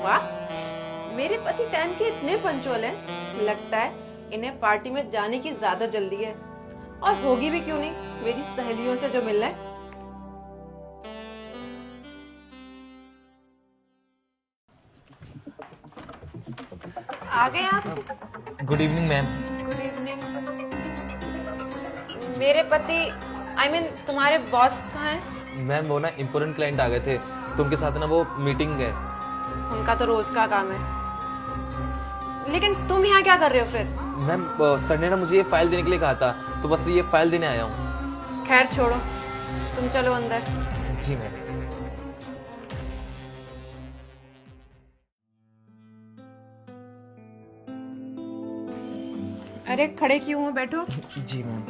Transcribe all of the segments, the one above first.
वाह, मेरे पति टाइम के इतने पंचुअल हैं, लगता है इन्हें पार्टी में जाने की ज्यादा जल्दी है। और होगी भी क्यों नहीं, मेरी सहेलियों से जो मिलना है। आ गए आप? Good evening ma'am. Good evening. मेरे पति तुम्हारे बॉस कहाँ हैं? मैम वो ना इम्पोर्टेंट क्लाइंट आ गए थे, तो उनके साथ ना वो मीटिंग है। उनका तो रोज का काम है, लेकिन तुम यहाँ क्या कर रहे हो फिर? मैम सर ने ना मुझे ये फाइल देने के लिए कहा था, तो बस ये फाइल देने आया हूँ। खैर छोड़ो, तुम चलो अंदर। जी मैम। अरे खड़े क्यों हो, बैठो। जी मैम।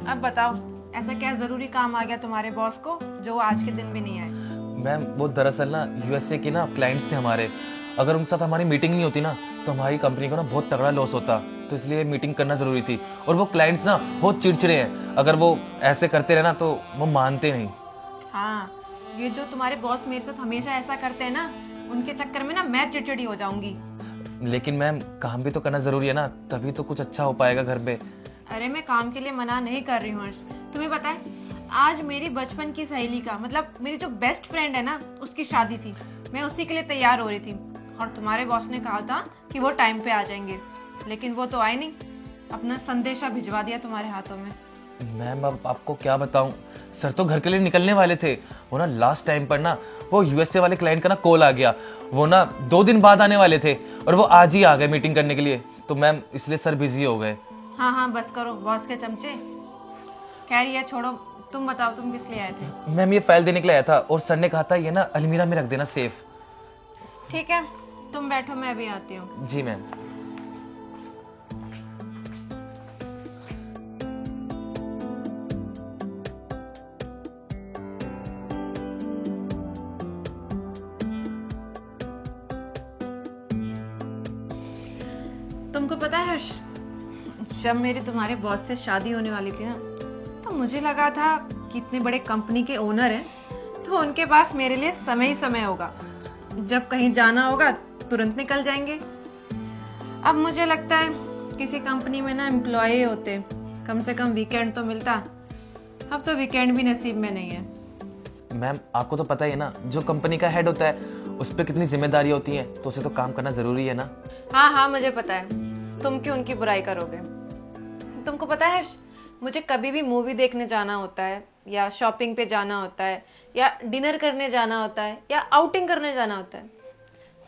अब बताओ, ऐसा क्या जरूरी काम आ गया तुम्हारे बॉस को जो वो आज के दिन भी नहीं आए? मैम वो दरअसल ना यूएसए के ना क्लाइंट्स थे हमारे, अगर उनके साथ हमारी मीटिंग नहीं होती ना तो हमारी कंपनी को ना बहुत तगड़ा लॉस होता, तो इसलिए मीटिंग करना जरूरी थी। और वो क्लाइंट्स ना बहुत चिड़चिड़े हैं, अगर वो ऐसे करते रहे ना तो वो मानते नहीं। हाँ, ये जो तुम्हारे बॉस मेरे साथ हमेशा ऐसा करते हैं ना, उनके चक्कर में ना मैं चिड़चिड़ी हो जाऊंगी। लेकिन मैम काम भी तो करना जरूरी है ना, तभी तो कुछ अच्छा हो पाएगा घर पे। अरे मैं काम के लिए मना नहीं कर रही हूँ हर्ष। तुम्हें पता है, आज मेरी बचपन की सहेली का, मतलब मेरी जो बेस्ट फ्रेंड है ना, उसकी शादी थी। मैं उसी के लिए तैयार हो रही थी, और तुम्हारे बॉस ने कहा था कि वो टाइम पे आ जाएंगे, लेकिन वो तो आए नहीं। अपना संदेशा भिजवा दिया तुम्हारे हाथों में। मैम अब आपको क्या बताऊं, सर तो घर के लिए निकलने वाले थे, वो ना लास्ट टाइम पर ना वो यूएसए वाले क्लाइंट का ना कॉल आ गया, वो ना 2 दिन बाद आने वाले थे और वो आज ही आ गए मीटिंग करने के लिए, तो मैम इसलिए सर बिजी हो गए। हाँ हाँ बस करो, बॉस के चमचे। खैर ये छोड़ो, तुम बताओ तुम किस लिए आए थे? मैम ये फाइल देने के लिए आया था, और सर ने कहा था ये ना अलमीरा में रख देना सेफ। ठीक है, तुम बैठो, मैं अभी आती हूँ। जी मैम। तुमको पता है हर्ष, जब मेरी तुम्हारे बॉस से शादी होने वाली थी ना, तो मुझे लगा था कि इतने बड़े कंपनी के ओनर हैं, तो उनके पास मेरे लिए समय ही समय होगा। जब कहीं जाना होगा तुरंत निकल जाएंगे। अब मुझे लगता है किसी कंपनी में ना एम्प्लॉय होते, कम से कम वीकेंड तो मिलता। अब तो वीकेंड भी नसीब में नहीं है। मैम आपको तो पता ही है ना, जो कंपनी का हेड होता है उस पर कितनी जिम्मेदारी होती है, तो उसे तो काम करना जरूरी है ना। हाँ हाँ मुझे पता है, तुम क्यों उनकी बुराई करोगे। तुमको पता है हर्ष, मुझे कभी भी मूवी देखने जाना होता है, या शॉपिंग पे जाना होता है, या डिनर करने जाना होता है, या आउटिंग करने जाना होता है,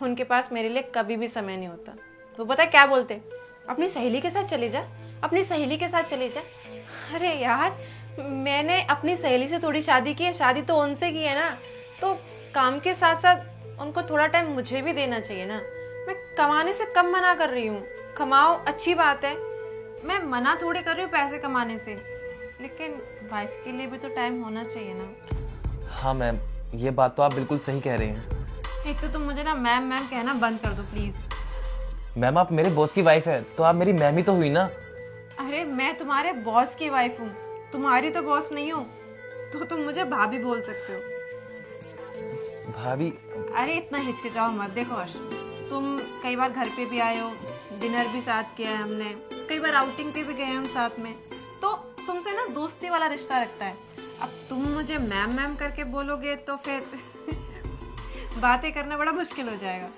उनके पास मेरे लिए कभी भी समय नहीं होता। तो पता है क्या बोलते, अपनी सहेली के साथ चले जा, अपनी सहेली के साथ चले जा। अरे यार, मैंने अपनी सहेली से थोड़ी शादी की है, शादी तो उनसे की है ना, तो काम के साथ साथ उनको थोड़ा टाइम मुझे भी देना चाहिए ना। मैं कमाने से कम मना कर रही हूँ, कमाओ अच्छी बात है, मैं मना थोड़ी कर रही हूँ पैसे कमाने से, लेकिन वाइफ के लिए भी तो टाइम होना चाहिए ना। हाँ मैम, ये बात तो आप बिल्कुल सही कह रही हैं। एक तो तुम मुझे ना मैम मैम कहना बंद कर दो प्लीज। मैम आप मेरे बॉस की वाइफ है, तो आप मेरी मैम ही तो हुई ना। अरे मैं तुम्हारे बॉस की वाइफ हूँ, तुम्हारी तो बॉस नहीं हूँ, तो तुम मुझे भाभी बोल सकते हो। भाभी? अरे इतना हिचकिचाओ मत। देखो हर्ष, तुम कई बार घर पे भी आए हो, डिनर भी साथ किया है हमने, कई बार आउटिंग पे भी गए हम साथ में, तो तुमसे ना दोस्ती वाला रिश्ता रखता है। अब तुम मुझे मैम मैम करके बोलोगे तो फिर बातें करना बड़ा मुश्किल हो जाएगा।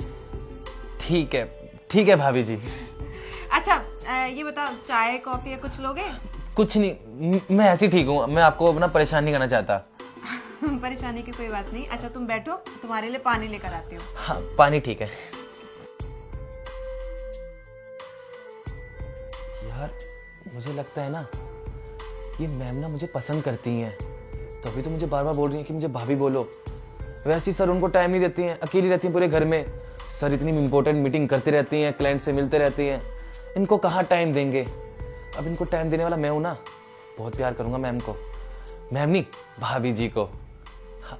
ठीक है भाभी जी। अच्छा ये बताओ, चाय कॉफी या कुछ लोगे? कुछ नहीं, मैं ऐसे ठीक हूँ, मैं आपको अपना परेशान नहीं करना चाहता। परेशानी की कोई बात नहीं। अच्छा तुम बैठो, तुम्हारे लिए पानी लेकर आती हूँ। हाँ पानी ठीक है। यार मुझे लगता है ना, ये मैम ना मुझे पसंद करती हैं, तो अभी तो मुझे बार बार बोल रही हैं कि मुझे भाभी बोलो। वैसे ही सर उनको टाइम नहीं देती हैं, अकेली रहती हैं पूरे घर में। सर इतनी इंपॉर्टेंट मीटिंग करती रहती हैं, क्लाइंट से मिलते रहती हैं, इनको कहाँ टाइम देंगे। अब इनको टाइम देने वाला मैं हूं ना, बहुत प्यार करूंगा मैम को, मैम नहीं भाभी जी को। हाँ।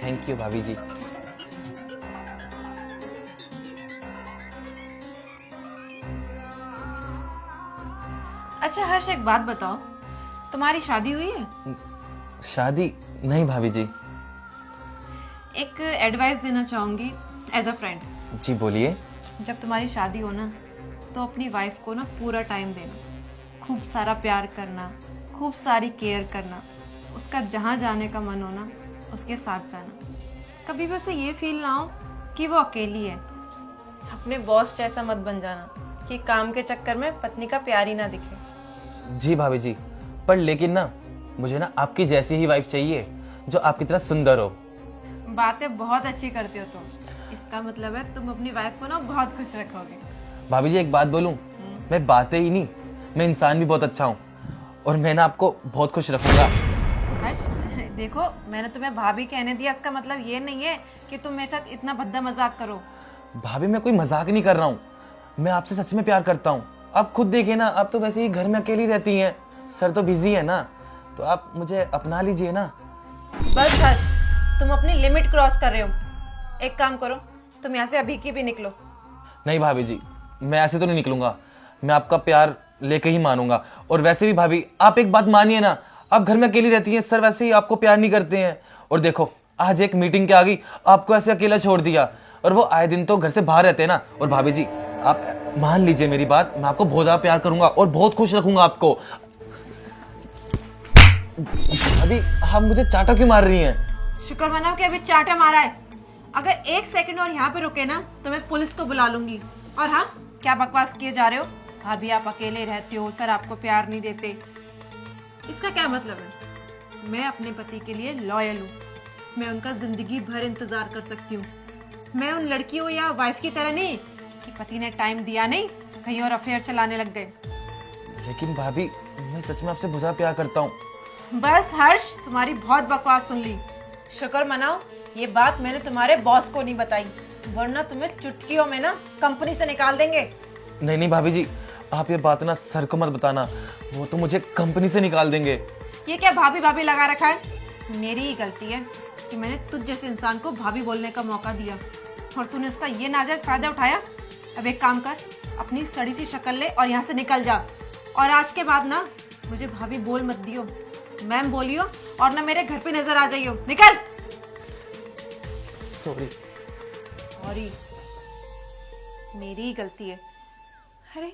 थैंक यू भाभी जी। अच्छा हर्ष, एक बात बताओ, तुम्हारी शादी हुई है? शादी नहीं भाभी जी। एक एडवाइस देना चाहूंगी एज अ फ्रेंड। जी बोलिए। जब तुम्हारी शादी हो ना, तो अपनी वाइफ को ना पूरा टाइम देना, खूब सारा प्यार करना, खूब सारी केयर करना, उसका जहाँ जाने का मन हो ना उसके साथ जाना। कभी भी उसे ये फील ना हो कि वो अकेली है। अपने बॉस जैसा मत बन जाना कि काम के चक्कर में पत्नी का प्यार ही ना दिखे। जी भाभी जी, पर लेकिन ना मुझे ना आपकी जैसी ही वाइफ चाहिए जो आपकी तरह सुंदर हो। बातें बहुत अच्छी करते हो तुम, इसका मतलब है तुम अपनी वाइफ को ना बहुत खुश रखोगे। भाभी जी एक बात बोलूं, मैं बातें ही नहीं, मैं इंसान भी बहुत अच्छा हूँ और मैं ना आपको बहुत खुश रखूंगा। हर्ष देखो, मैंने तुम्हें भाभी कहने दिया, इसका मतलब ये नहीं है कि तुम मेरे साथ इतना भद्दा मजाक करो। भाभी मैं कोई मजाक नहीं कर रहा हूँ, मैं आपसे सच में प्यार करता हूँ। आप खुद देखिए ना, आप तो वैसे ही घर में अकेली रहती हैं, सर तो बिजी है ना, तो आप मुझे अपना लीजिए ना। बस हर्ष, तुम अपनी लिमिट क्रॉस कर रहे हो। एक काम करो, तुम यहाँ से अभी की भी निकलो। नहीं भाभी जी, मैं ऐसे तो नहीं निकलूंगा, मैं आपका प्यार लेके ही मानूंगा। और वैसे भी भाभी आप एक बात मानिए ना, आप घर में अकेली रहती हैं, सर वैसे ही आपको प्यार नहीं करते हैं। और देखो आज एक मीटिंग के आ गई, आपको ऐसे अकेला छोड़ दिया, और वो आए दिन तो घर से बाहर रहते हैं ना। और भाभी जी आप मान लीजिए मेरी बात, मैं आपको बहुत ज्यादा प्यार करूंगा और बहुत खुश रखूंगा आपको। भाभी आप मुझे चाटा क्यों मार रही हैं? शुक्र मनाओ कि अभी चाटा मारा है। अगर एक सेकंड और यहाँ पे रुके ना तो मैं पुलिस को बुला लूंगी। और हाँ, क्या बकवास किए जा रहे हो? भाभी आप अकेले रहते हो, सर आपको प्यार नहीं देते, इसका क्या मतलब है? मैं अपने पति के लिए लॉयल हूँ, मैं उनका जिंदगी भर इंतजार कर सकती हूँ। मैं उन लड़कियों या वाइफ की तरह नहीं कि पति ने टाइम दिया नहीं तो कहीं और अफेयर चलाने लग गए। लेकिन भाभी मैं सच में आपसे बुरा प्यार करता हूँ। बस हर्ष, तुम्हारी बहुत बकवास सुन ली। शुक्र मनाओ ये बात मैंने तुम्हारे बॉस को नहीं बताई, वरना तुम्हें चुटकियों में ना कंपनी से निकाल देंगे। नहीं नहीं भाभी जी, आप ये बात ना सर को मत बताना, वो तो मुझे कंपनी से निकाल देंगे। ये क्या भाभी भाभी लगा रखा है? मेरी ही गलती है कि मैंने तुझ जैसे इंसान को भाभी बोलने का मौका दिया और तूने उसका ये नाजायज फायदा उठाया। अब एक काम कर, अपनी सड़ी सी शक्ल ले और यहाँ से निकल जा। और आज के बाद ना मुझे भाभी बोल मत दियो, मैम बोलियो, और ना मेरे घर पे नजर आ जाइयो। निकल। सॉरी। सॉरी, मेरी ही गलती है। अरे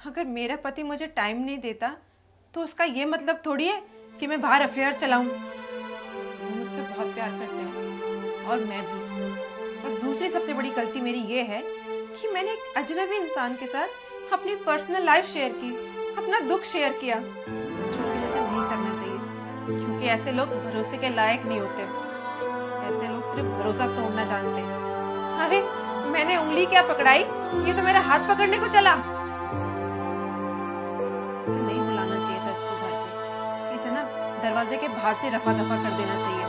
अगर मेरा पति मुझे टाइम नहीं देता तो उसका ये मतलब थोड़ी है कि मैं बाहर अफेयर चलाऊं। वो मुझसे बहुत प्यार करते हैं और मैं भी। और दूसरी सबसे बड़ी गलती मेरी ये है कि मैंने एक अजनबी इंसान के साथ अपनी पर्सनल लाइफ शेयर की, अपना दुख शेयर किया, जो कि मुझे नहीं करना चाहिए, क्योंकि ऐसे लोग भरोसे के लायक नहीं होते। ऐसे लोग सिर्फ भरोसा तोड़ना जानते हैं। अरे मैंने उंगली क्या पकड़ाई, ये तो मेरा हाथ पकड़ने को चला। मुझे नहीं बुलाना चाहिए था इसको घर पे, इसे ना दरवाजे के बाहर से रफा दफा कर देना चाहिए।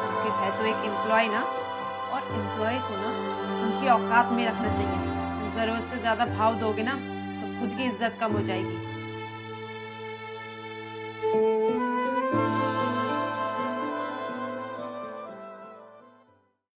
आखिर है तो एक एम्प्लॉय ना, और एम्प्लॉय को ना उनकी औकात में रखना चाहिए। जरूरत से ज्यादा भाव दोगे ना तो खुद की इज्जत कम हो जाएगी।